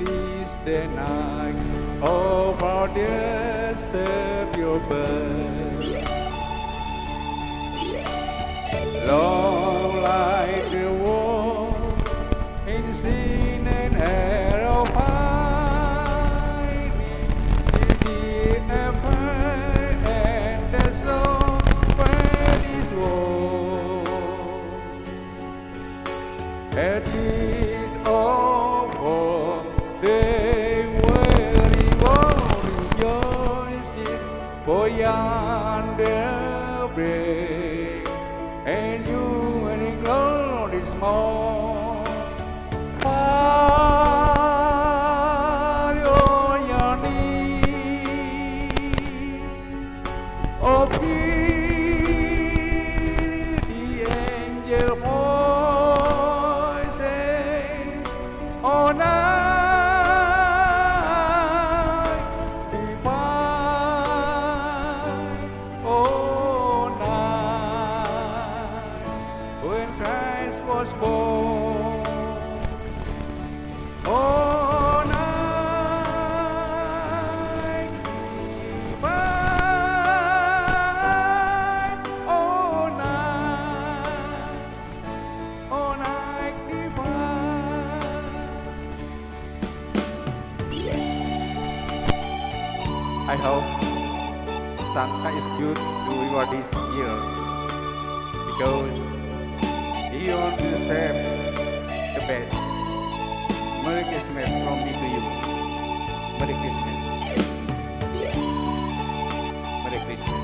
is the night. Oh, for disturb your birth. Long like the war in sin and arrow fighting. The effort and the slow when is war. At it all they were rejoicing for yonder break, and you and glory small. Far your need, oh, hear the angel voices, oh, night divine, oh, night when Christ was born, oh, night divine, oh, night divine. I hope Santa is good to you this year, because he wants to serve the best. Merry Christmas from me to you. Merry Christmas. Merry Christmas.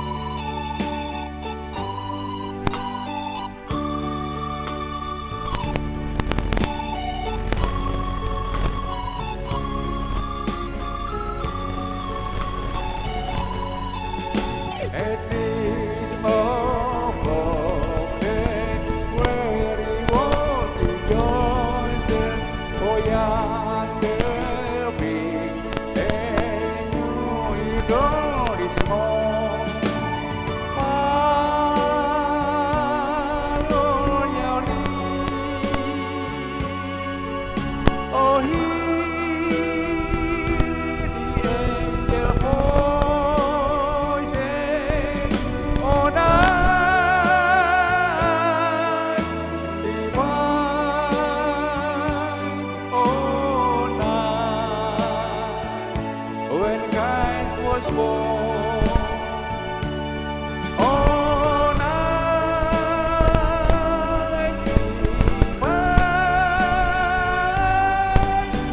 At this awful day, where he was rejoicing for yonder big, and you God is more. Follow your lead. Oh, hear the angel voices, oh, night divine, oh, night when Christ was born, oh, night divine,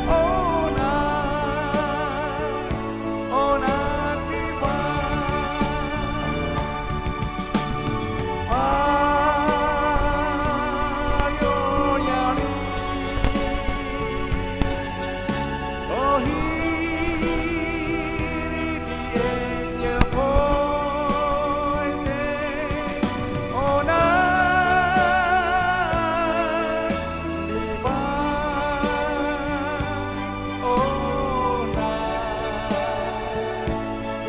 oh, night divine. Oh, hear the angel voices, oh, night divine, oh, night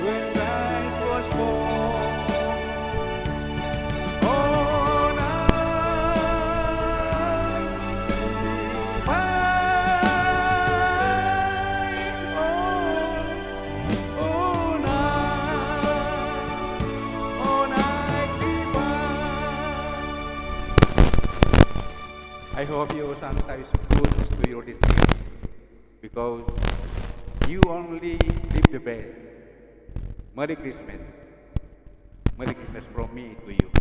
when Christ was born, oh, night divine, oh, night divine. I hope you Santa is good to your district, because you only live the best. Merry Christmas. Merry Christmas from me to you.